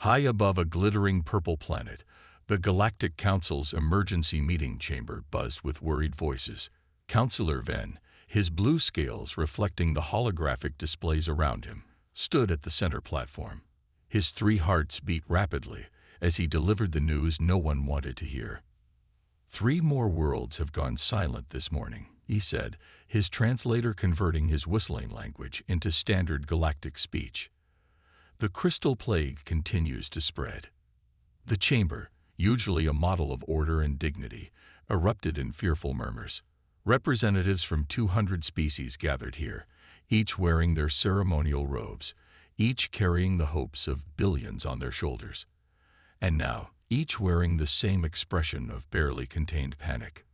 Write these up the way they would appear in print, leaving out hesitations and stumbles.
High above a glittering purple planet, the Galactic Council's emergency meeting chamber buzzed with worried voices. Counselor Ven, his blue scales reflecting the holographic displays around him, stood at the center platform. His 3 hearts beat rapidly as he delivered the news no one wanted to hear. 3 more worlds have gone silent this morning, he said, his translator converting his whistling language into standard galactic speech. The crystal plague continues to spread. The chamber, usually a model of order and dignity, erupted in fearful murmurs. Representatives from 200 species gathered here, each wearing their ceremonial robes, each carrying the hopes of billions on their shoulders. And now, each wearing the same expression of barely contained panic.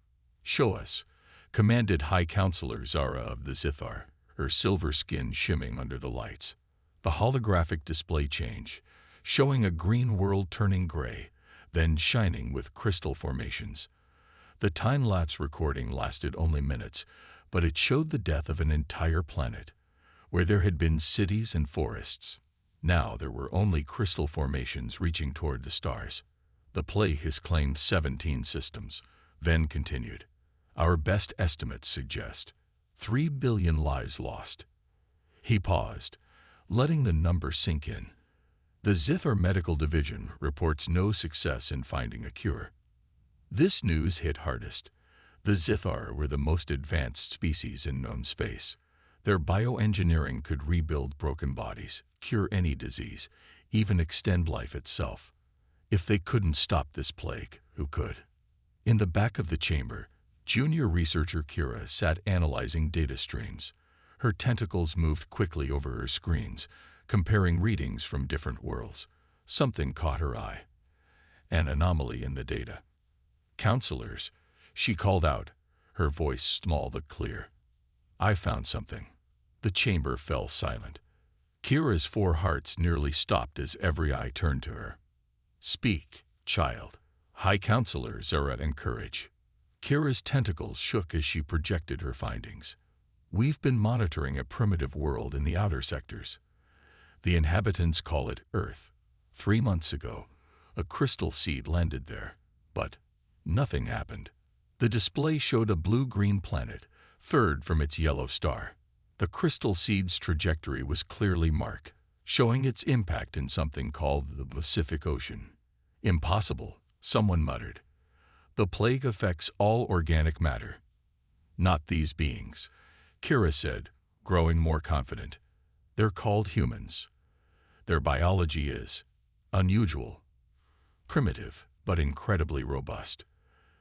"Show us," commanded High Counselor Zara of the Zithar, her silver skin shimmering under the lights. The holographic display changed, showing a green world turning gray, then shining with crystal formations. The time-lapse recording lasted only minutes, but it showed the death of an entire planet, where there had been cities and forests. Now there were only crystal formations reaching toward the stars. The plague has claimed 17 systems. Ven continued. Our best estimates suggest 3 billion lives lost. He paused, letting the number sink in. The Zithar Medical Division reports no success in finding a cure. This news hit hardest. The Zithar were the most advanced species in known space. Their bioengineering could rebuild broken bodies, cure any disease, even extend life itself. If they couldn't stop this plague, who could? In the back of the chamber, junior researcher Kira sat analyzing data streams. Her tentacles moved quickly over her screens, comparing readings from different worlds. Something caught her eye. An anomaly in the data. "Counselors," she called out, her voice small but clear. "I found something." The chamber fell silent. Kira's 4 hearts nearly stopped as every eye turned to her. "Speak, child," High Counselor Zara encouraged. Kira's tentacles shook as she projected her findings. "We've been monitoring a primitive world in the outer sectors. The inhabitants call it Earth. 3 months ago, a crystal seed landed there, but nothing happened." The display showed a blue-green planet, 3rd from its yellow star. The crystal seed's trajectory was clearly marked, showing its impact in something called the Pacific Ocean. "Impossible," someone muttered. "The plague affects all organic matter." "Not these beings," Kira said, growing more confident. "They're called humans. Their biology is unusual, primitive, but incredibly robust.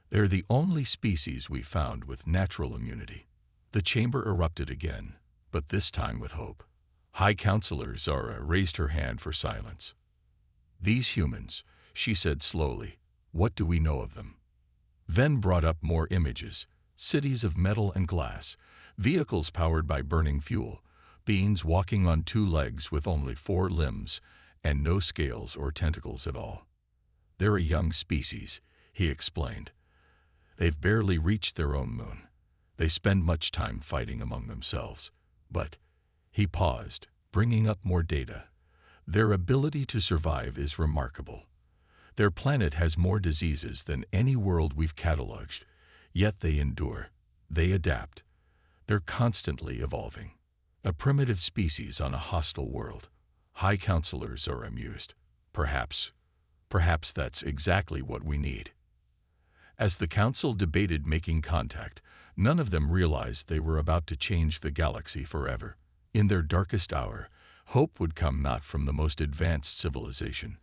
They're the only species we found with natural immunity." The chamber erupted again, but this time with hope. High Counselor Zara raised her hand for silence. "These humans," she said slowly, "what do we know of them?" Ven brought up more images, cities of metal and glass, vehicles powered by burning fuel, beings walking on 2 legs with only 4 limbs, and no scales or tentacles at all. "They're a young species," he explained. "They've barely reached their own moon. They spend much time fighting among themselves. But," he paused, bringing up more data, "their ability to survive is remarkable. Their planet has more diseases than any world we've cataloged, yet they endure. They adapt. They're constantly evolving. A primitive species on a hostile world." High Counselors are amused. Perhaps that's exactly what we need." As the council debated making contact, none of them realized they were about to change the galaxy forever. In their darkest hour, hope would come not from the most advanced civilization,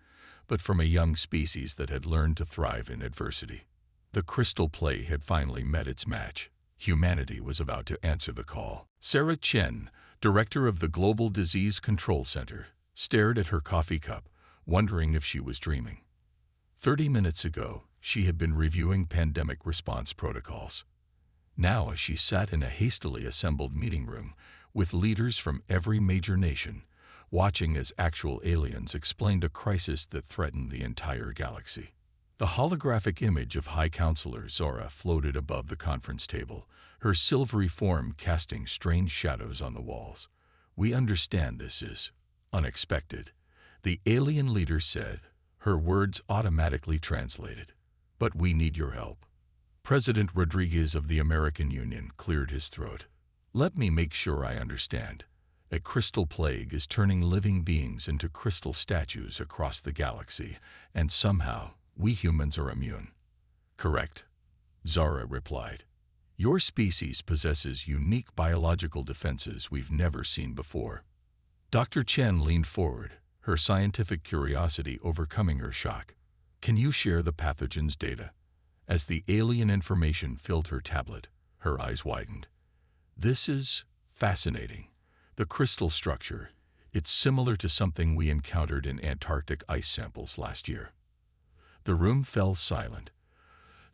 but from a young species that had learned to thrive in adversity. The crystal plague had finally met its match. Humanity was about to answer the call. Sarah Chen, director of the Global Disease Control Center, stared at her coffee cup, wondering if she was dreaming. 30 minutes ago, she had been reviewing pandemic response protocols. Now, as she sat in a hastily assembled meeting room with leaders from every major nation, watching as actual aliens explained a crisis that threatened the entire galaxy. The holographic image of High Counselor Zora floated above the conference table, her silvery form casting strange shadows on the walls. "We understand this is unexpected. The alien leader said, her words automatically translated. But we need your help. President Rodriguez of the American Union cleared his throat. Let me make sure I understand. A crystal plague is turning living beings into crystal statues across the galaxy, and somehow we humans are immune. Correct, Zara replied. Your species possesses unique biological defenses we've never seen before. Dr. Chen leaned forward, her scientific curiosity overcoming her shock. Can you share the pathogen's data? As the alien information filled her tablet, her eyes widened. This is fascinating. The crystal structure, it's similar to something we encountered in Antarctic ice samples last year. The room fell silent.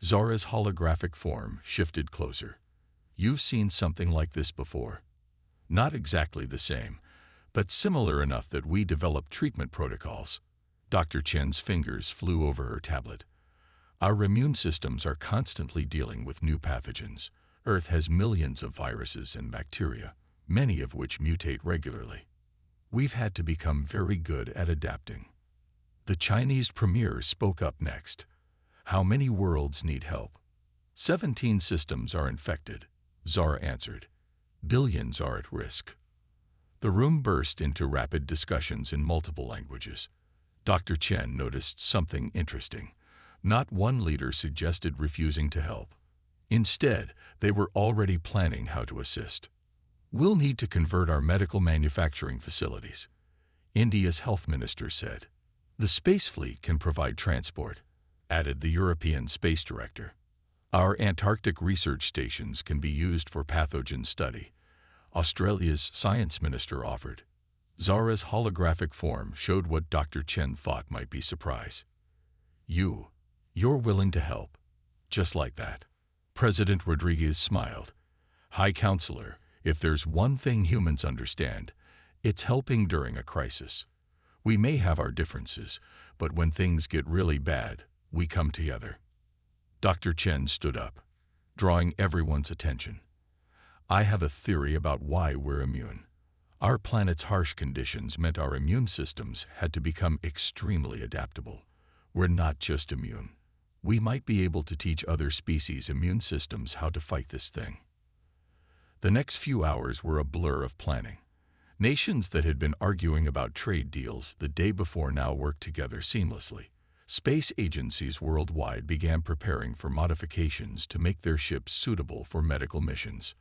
Zara's holographic form shifted closer. You've seen something like this before. Not exactly the same, but similar enough that we developed treatment protocols. Dr. Chen's fingers flew over her tablet. Our immune systems are constantly dealing with new pathogens. Earth has millions of viruses and bacteria, many of which mutate regularly. We've had to become very good at adapting. The Chinese premier spoke up next. How many worlds need help? 17 systems are infected, Zara answered. Billions are at risk. The room burst into rapid discussions in multiple languages. Dr. Chen noticed something interesting. Not one leader suggested refusing to help. Instead, they were already planning how to assist. We'll need to convert our medical manufacturing facilities, India's health minister said. The space fleet can provide transport, added the European space director. Our Antarctic research stations can be used for pathogen study, Australia's science minister offered. Zara's holographic form showed what Dr. Chen thought might be surprise. You're willing to help, just like that. President Rodriguez smiled. High Counselor, if there's one thing humans understand, it's helping during a crisis. We may have our differences, but when things get really bad, we come together. Dr. Chen stood up, drawing everyone's attention. I have a theory about why we're immune. Our planet's harsh conditions meant our immune systems had to become extremely adaptable. We're not just immune. We might be able to teach other species' immune systems how to fight this thing. The next few hours were a blur of planning. Nations that had been arguing about trade deals the day before now worked together seamlessly. Space agencies worldwide began preparing for modifications to make their ships suitable for medical missions.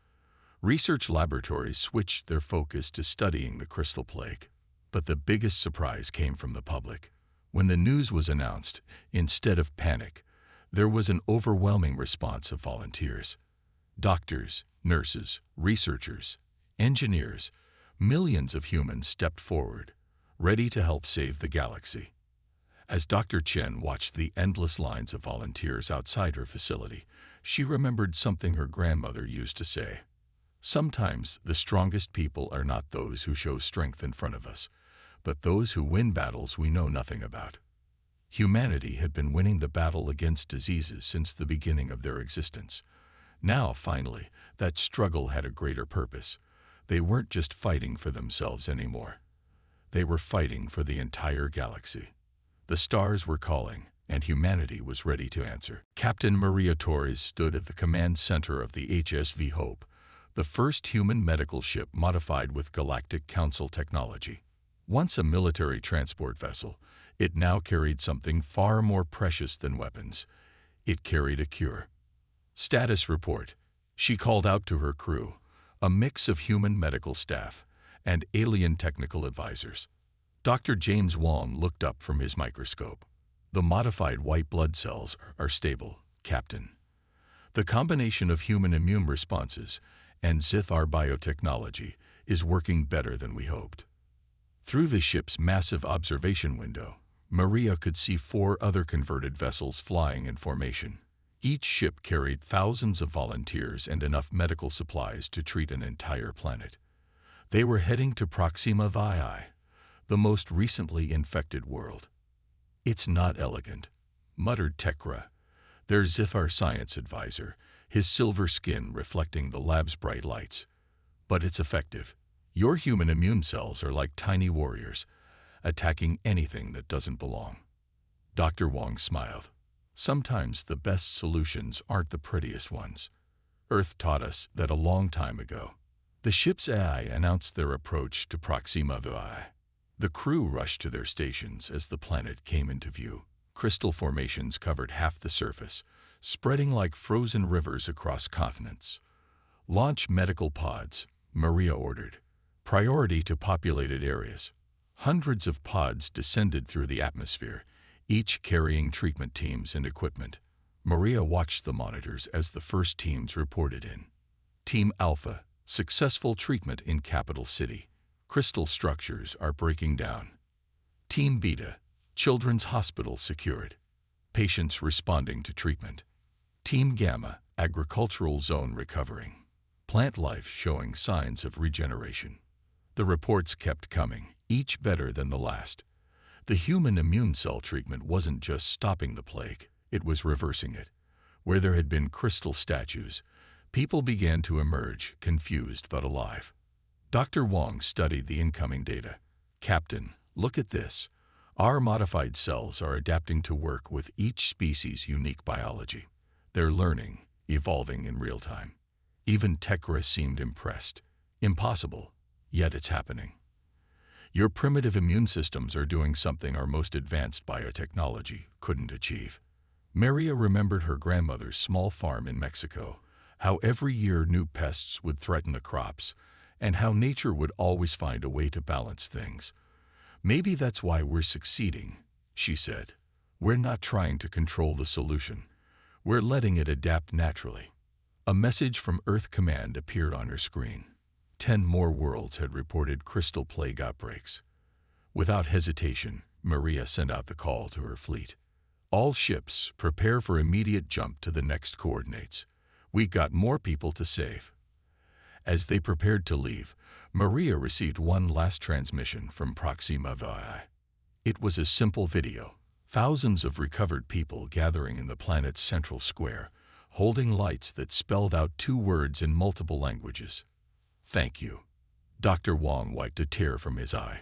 Research laboratories switched their focus to studying the crystal plague. But the biggest surprise came from the public. When the news was announced, instead of panic, there was an overwhelming response of volunteers. Doctors, nurses, researchers, engineers, millions of humans stepped forward, ready to help save the galaxy. As Dr. Chen watched the endless lines of volunteers outside her facility, she remembered something her grandmother used to say. Sometimes the strongest people are not those who show strength in front of us, but those who win battles we know nothing about. Humanity had been winning the battle against diseases since the beginning of their existence. Now, finally, that struggle had a greater purpose. They weren't just fighting for themselves anymore. They were fighting for the entire galaxy. The stars were calling, and humanity was ready to answer. Captain Maria Torres stood at the command center of the HSV Hope, the first human medical ship modified with Galactic Council technology. Once a military transport vessel, it now carried something far more precious than weapons. It carried a cure. Status report. She called out to her crew, a mix of human medical staff and alien technical advisors. Dr. James Wong looked up from his microscope. The modified white blood cells are stable, Captain. The combination of human immune responses and Sci-Fi biotechnology is working better than we hoped. Through the ship's massive observation window, Maria could see 4 other converted vessels flying in formation. Each ship carried thousands of volunteers and enough medical supplies to treat an entire planet. They were heading to Proxima Vii, the most recently infected world. It's not elegant, muttered Tekra, their Sci-Fi science advisor, his silver skin reflecting the lab's bright lights. But it's effective. Your human immune cells are like tiny warriors. attacking anything that doesn't belong. Dr. Wong smiled. Sometimes the best solutions aren't the prettiest ones. Earth taught us that a long time ago. The ship's AI announced their approach to Proxima Vii. The crew rushed to their stations as the planet came into view. Crystal formations covered half the surface, spreading like frozen rivers across continents. Launch medical pods, Maria ordered. Priority to populated areas. Hundreds of pods descended through the atmosphere, each carrying treatment teams and equipment. Maria watched the monitors as the first teams reported in. Team Alpha, successful treatment in capital city. Crystal structures are breaking down. Team Beta, children's hospital secured. Patients responding to treatment. Team Gamma, agricultural zone recovering. Plant life showing signs of regeneration. The reports kept coming, each better than the last. The human immune cell treatment wasn't just stopping the plague, it was reversing it. Where there had been crystal statues, people began to emerge, confused but alive. Dr. Wong studied the incoming data. Captain, look at this. Our modified cells are adapting to work with each species' unique biology. They're learning, evolving in real time. Even Tekra seemed impressed. Impossible, yet it's happening. Your primitive immune systems are doing something our most advanced biotechnology couldn't achieve. Maria remembered her grandmother's small farm in Mexico, how every year new pests would threaten the crops, and how nature would always find a way to balance things. Maybe that's why we're succeeding, she said. We're not trying to control the solution. We're letting it adapt naturally. A message from Earth Command appeared on her screen. 10 more worlds had reported crystal plague outbreaks. Without hesitation, Maria sent out the call to her fleet. All ships, prepare for immediate jump to the next coordinates. We got more people to save. As they prepared to leave, Maria received one last transmission from Proxima Vii. It was a simple video. Thousands of recovered people gathering in the planet's central square, holding lights that spelled out 2 words in multiple languages. Thank you. Dr. Wong wiped a tear from his eye.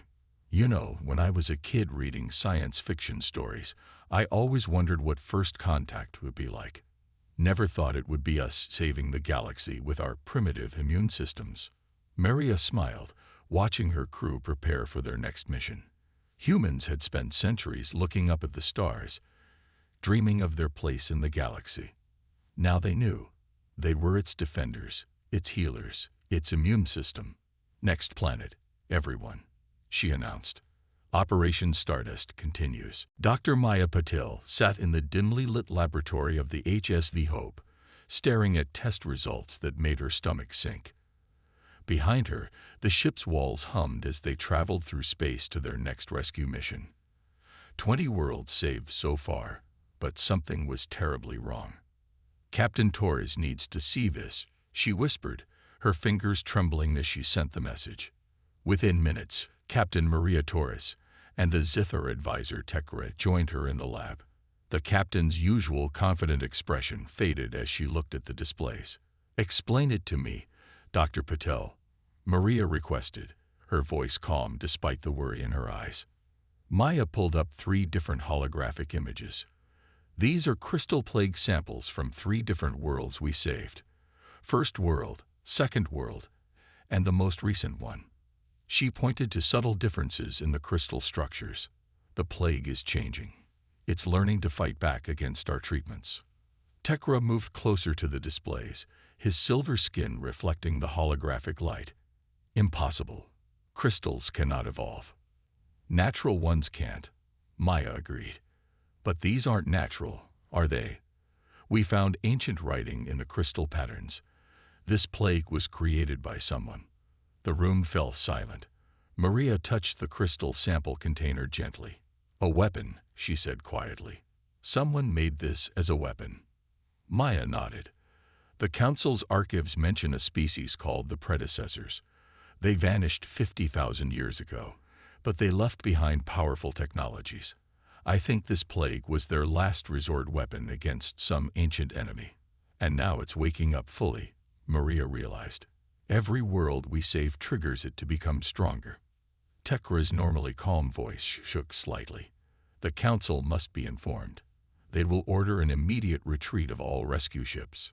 You know, when I was a kid reading science fiction stories, I always wondered what first contact would be like. Never thought it would be us saving the galaxy with our primitive immune systems. Maria smiled, watching her crew prepare for their next mission. Humans had spent centuries looking up at the stars, dreaming of their place in the galaxy. Now they knew. They were its defenders, its healers, its immune system. Next planet, everyone, she announced. Operation Stardust continues. Dr. Maya Patil sat in the dimly lit laboratory of the HSV Hope, staring at test results that made her stomach sink. Behind her, the ship's walls hummed as they traveled through space to their next rescue mission. 20 worlds saved so far, but something was terribly wrong. Captain Torres needs to see this, she whispered, her fingers trembling as she sent the message. Within minutes, Captain Maria Torres and the Zithar advisor Tekra joined her in the lab. The captain's usual confident expression faded as she looked at the displays. Explain it to me, Dr. Patel, Maria requested, her voice calm despite the worry in her eyes. Maya pulled up 3 different holographic images. These are crystal plague samples from 3 different worlds we saved. First world, second world, and the most recent one. She pointed to subtle differences in the crystal structures. The plague is changing. It's learning to fight back against our treatments. Tekra moved closer to the displays, his silver skin reflecting the holographic light. Impossible. Crystals cannot evolve. Natural ones can't, Maya agreed. But these aren't natural, are they? We found ancient writing in the crystal patterns. This plague was created by someone. The room fell silent. Maria touched the crystal sample container gently. A weapon, she said quietly. Someone made this as a weapon. Maya nodded. The Council's archives mention a species called the predecessors. They vanished 50,000 years ago, but they left behind powerful technologies. I think this plague was their last resort weapon against some ancient enemy. And now it's waking up fully, Maria realized. Every world we save triggers it to become stronger. Tekra's normally calm voice shook slightly. The council must be informed. They will order an immediate retreat of all rescue ships.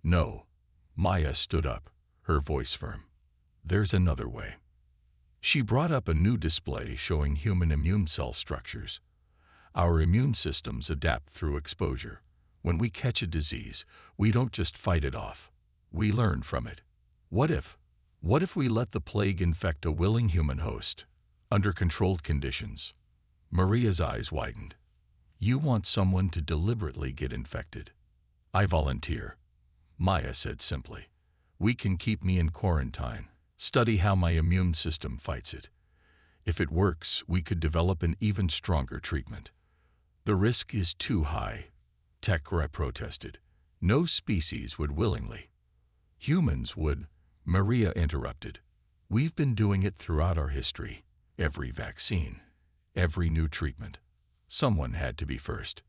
No. Maya stood up, her voice firm. There's another way. She brought up a new display showing human immune cell structures. Our immune systems adapt through exposure. When we catch a disease, we don't just fight it off. We learn from it. What if we let the plague infect a willing human host, under controlled conditions? Maria's eyes widened. You want someone to deliberately get infected? I volunteer, Maya said simply. We can keep me in quarantine, study how my immune system fights it. If it works, we could develop an even stronger treatment. The risk is too high, Tekra protested. No species would willingly. Humans would, Maria interrupted. We've been doing it throughout our history. Every vaccine, every new treatment. Someone had to be first.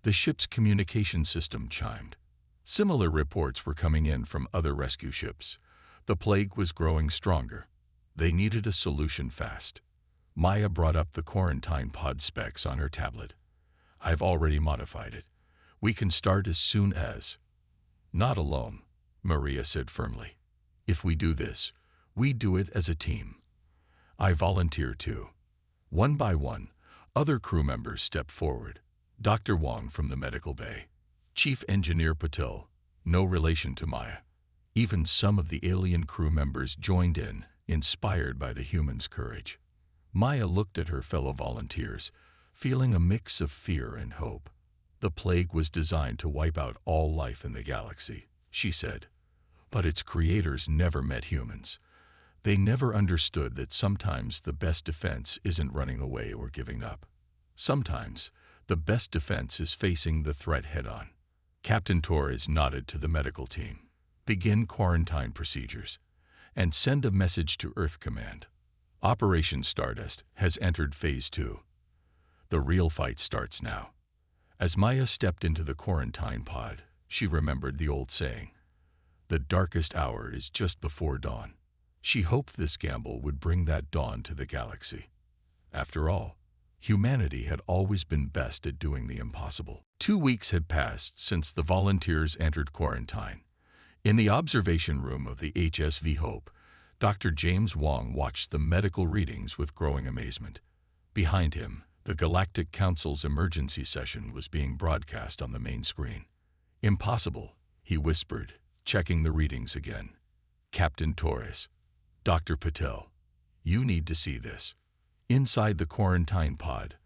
The ship's communication system chimed. Similar reports were coming in from other rescue ships. The plague was growing stronger. They needed a solution fast. Maya brought up the quarantine pod specs on her tablet. I've already modified it. We can start as soon as. Not alone, Maria said firmly. If we do this, we do it as a team. I volunteer too. One by one, other crew members stepped forward. Dr. Wong from the medical bay. Chief Engineer Patel, no relation to Maya. Even some of the alien crew members joined in, inspired by the humans' courage. Maya looked at her fellow volunteers, feeling a mix of fear and hope. The plague was designed to wipe out all life in the galaxy, she said. But its creators never met humans. They never understood that sometimes the best defense isn't running away or giving up. Sometimes, the best defense is facing the threat head-on. Captain Torres nodded to the medical team. Begin quarantine procedures, and send a message to Earth Command. Operation Stardust has entered Phase 2. The real fight starts now. As Maya stepped into the quarantine pod, she remembered the old saying, "The darkest hour is just before dawn." She hoped this gamble would bring that dawn to the galaxy. After all, humanity had always been best at doing the impossible. 2 weeks had passed since the volunteers entered quarantine. In the observation room of the HSV Hope, Dr. James Wong watched the medical readings with growing amazement. Behind him, the Galactic Council's emergency session was being broadcast on the main screen. Impossible, he whispered, checking the readings again. Captain Torres, Dr. Patel, you need to see this. Inside the quarantine pod,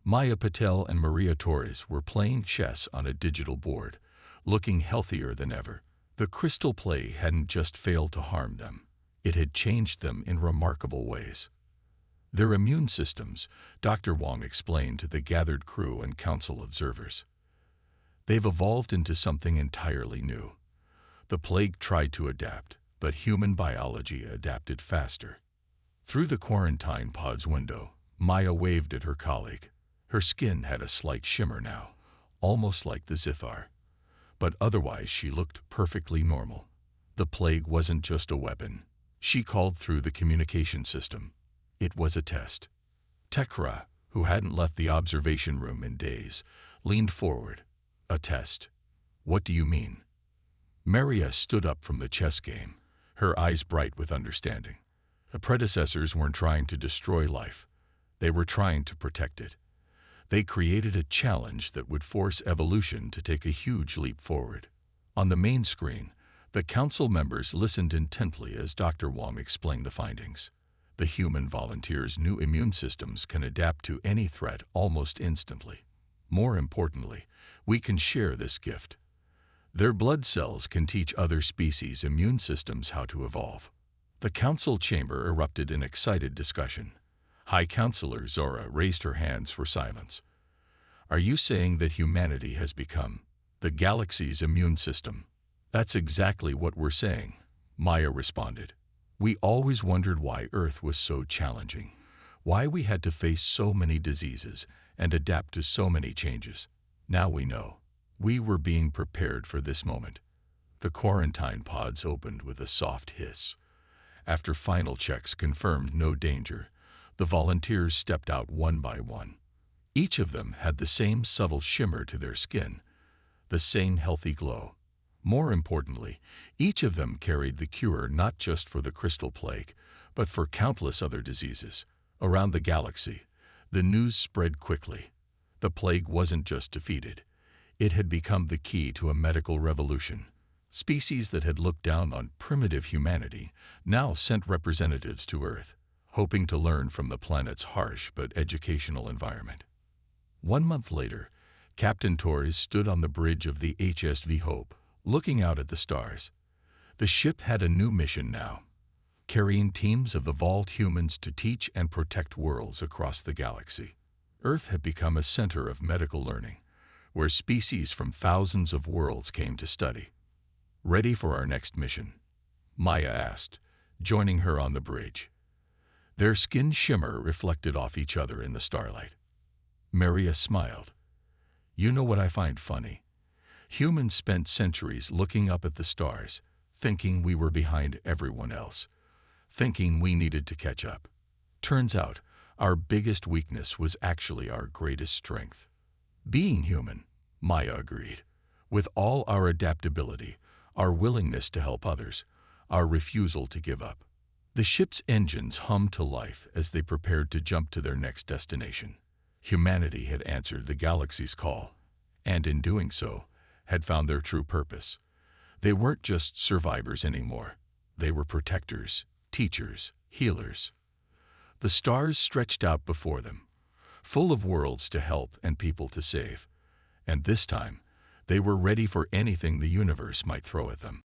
Maya Patel and Maria Torres were playing chess on a digital board, looking healthier than ever. The crystal play hadn't just failed to harm them. It had changed them in remarkable ways. Their immune systems, Dr. Wong explained to the gathered crew and council observers. They've evolved into something entirely new. The plague tried to adapt, but human biology adapted faster. Through the quarantine pod's window, Maya waved at her colleague. Her skin had a slight shimmer now, almost like the zithar. But otherwise she looked perfectly normal. The plague wasn't just a weapon. She called through the communication system. It was a test. Tekra, who hadn't left the observation room in days, leaned forward. A test? What do you mean? Maria stood up from the chess game, her eyes bright with understanding. The predecessors weren't trying to destroy life. They were trying to protect it. They created a challenge that would force evolution to take a huge leap forward. On the main screen, the council members listened intently as Dr. Wong explained the findings. The human volunteers' new immune systems can adapt to any threat almost instantly. More importantly, we can share this gift. Their blood cells can teach other species' immune systems how to evolve. The council chamber erupted in excited discussion. High Counselor Zora raised her hands for silence. Are you saying that humanity has become the galaxy's immune system? That's exactly what we're saying, Maya responded. We always wondered why Earth was so challenging, why we had to face so many diseases and adapt to so many changes. Now we know. We were being prepared for this moment. The quarantine pods opened with a soft hiss. After final checks confirmed no danger, The volunteers stepped out one by one. Each of them had the same subtle shimmer to their skin, the same healthy glow. More importantly, each of them carried the cure not just for the crystal plague, but for countless other diseases. Around the galaxy, the news spread quickly. The plague wasn't just defeated. It had become the key to a medical revolution. Species that had looked down on primitive humanity now sent representatives to Earth, hoping to learn from the planet's harsh but educational environment. 1 month later, Captain Torres stood on the bridge of the HSV Hope, looking out at the stars. The ship had a new mission now, carrying teams of evolved humans to teach and protect worlds across the galaxy. Earth had become a center of medical learning, where species from thousands of worlds came to study. "Ready for our next mission?" Maya asked, joining her on the bridge. Their skin shimmer reflected off each other in the starlight. Maria smiled. "You know what I find funny? Humans spent centuries looking up at the stars, thinking we were behind everyone else, thinking we needed to catch up. Turns out, our biggest weakness was actually our greatest strength." "Being human," Maya agreed. "With all our adaptability, our willingness to help others, our refusal to give up." The ship's engines hummed to life as they prepared to jump to their next destination. Humanity had answered the galaxy's call, and in doing so, had found their true purpose. They weren't just survivors anymore. They were protectors, teachers, healers. The stars stretched out before them, full of worlds to help and people to save. And this time, they were ready for anything the universe might throw at them.